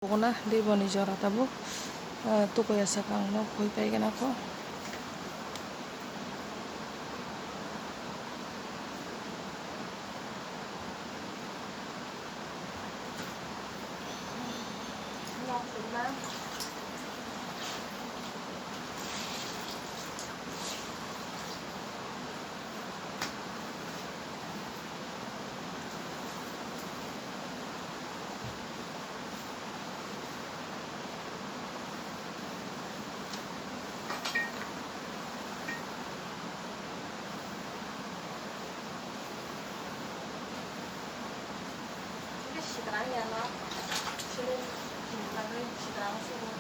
Pokoknya di boni jora tabu tuku ya sakang no koi kai kana ko sidrangnya no sini lagi sidrang sini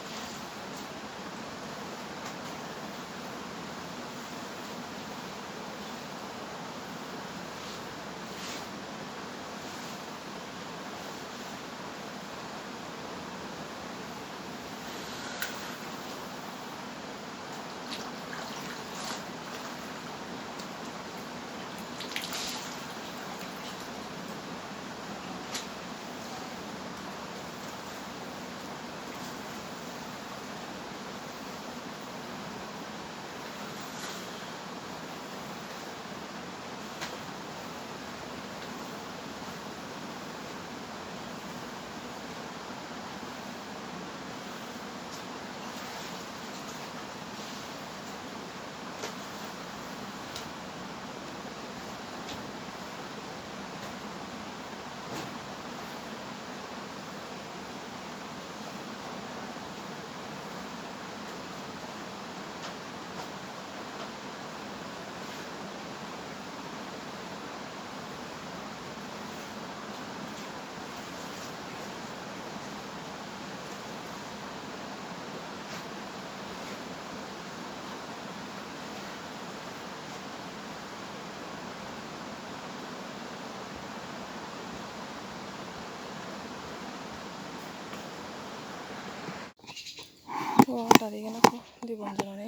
oh dari kana ko di boni jora ne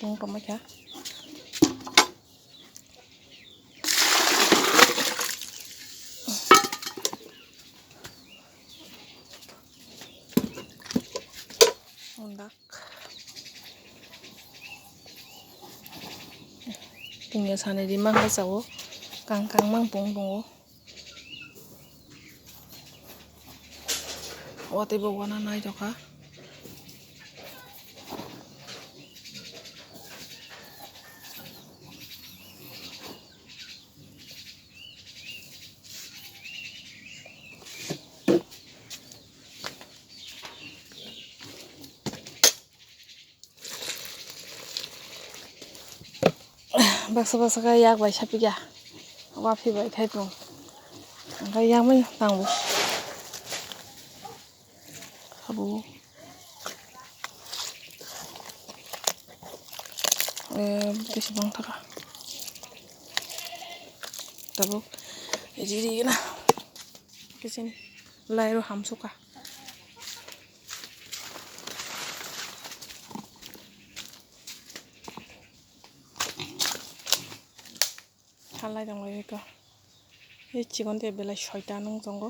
tung pamai kya undak punya sana di mang sawo kang mang pung pung wate bawana nai joka baksa ka yak bai sapi kya wafi bai thai pung angka yak mai tangbu habu desi bang taka tabu jadi na kesini lairu hamsuka halai dong lagi ka এই চিকন দিয়ে বেলা 6টা নং জঙ্গ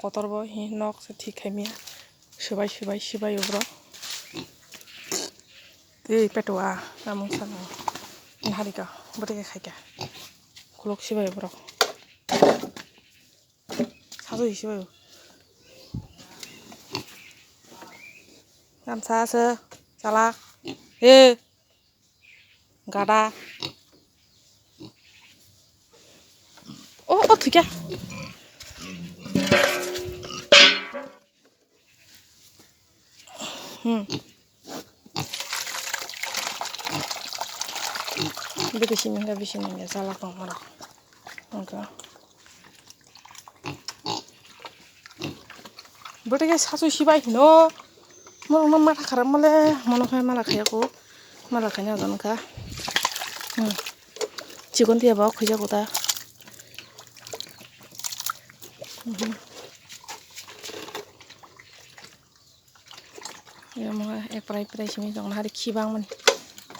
কতর বই হি নক সে ঠিক খাইমিয়া সবাই উব্র এই পেটোয়া নামং সানো হারিকা বটেকে খাইকা কুলক সিবাই উব্র সাজু হিসিবাই গামছাসো চালা এ গাডা oh ঠিক আছে বেশি নিয়ে জ্বালা কম মারা বটেকে সাজু সিবাই হিনো মনে মাথা খারাপ মালে মনে হয় মালা খাই আকৌ মালা খাই নাজানোকা চিকন দিয়ে বাও খাই যাবো তা মই এক প্ৰায় চিমি দং হাৰি খিবাং মানে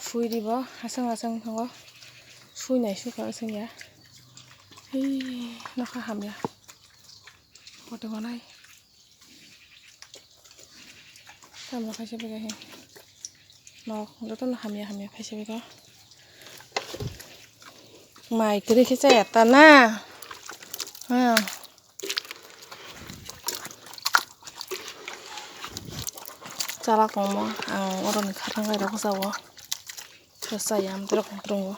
শুই দিব হাসং থাকো শুই নাই শুকা সঙ্গিয়া এই নখা হামিয়া কত বনাই Tamlo kaisa bega he nok joton hamia kaisa bega mai kiri kisa ya tanah cala komo ang orang karang kaya aku sawo selesai am terus kontrong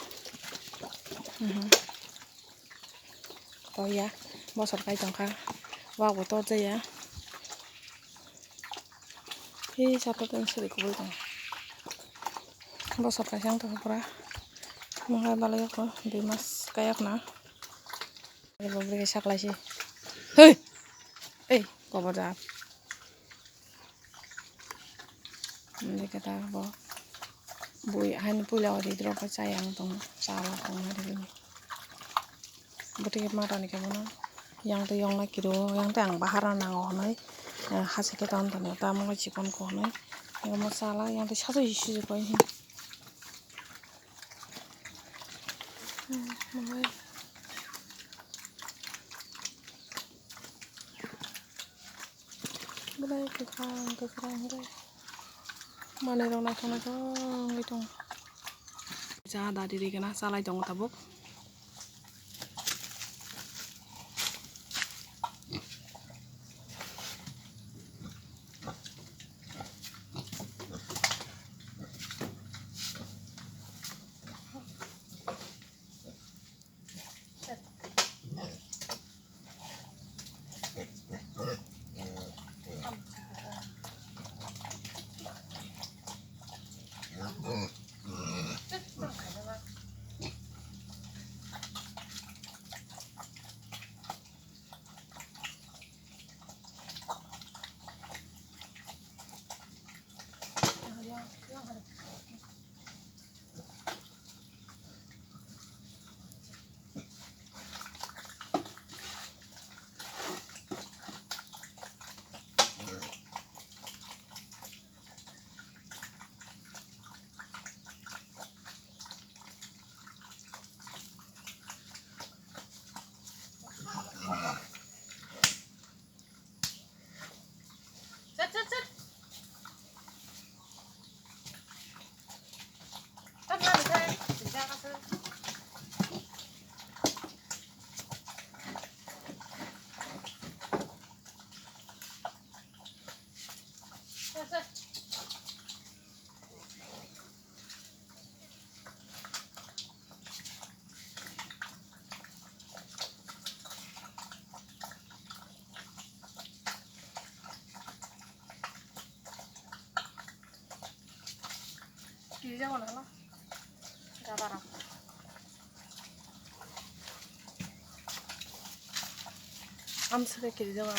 oh ya bosor kai jangka wah botol aja ya satu dan sedikit boleh bosor kai jang tuh pura mengkai balik aku di mas kayak na ada beberapa sak lagi kau berapa ini kata apa bui han pulau di drop sayang tong salah tong hari ini betul marah nih kamu yang tuh yang nak kiro yang tuh yang baharan nang onai hasil kita nonton ya tamu ngecikon konai yang masalah yang tuh satu isu juga ini mulai kekurang deh mana dong nak dong itu jangan ada diri kena salah dong tabuk kiri jangan lah nggak parah am sudah kiri jangan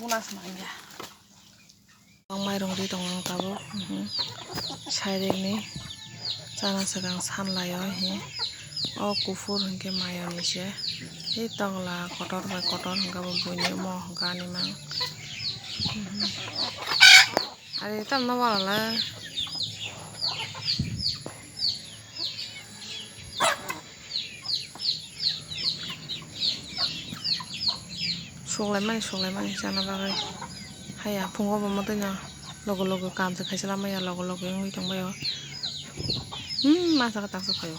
bunas manja bang mairong di tong tabo side ini sana sedang sanlayo he kufur hingga mayo nisye tong la kotor hingga mempunyai mo hingga ni mang ada tam nawal lah suleman sana bagai haya pungo pemotenya logo kam se kaisala maya logo yang itong bayo masa katak sukayo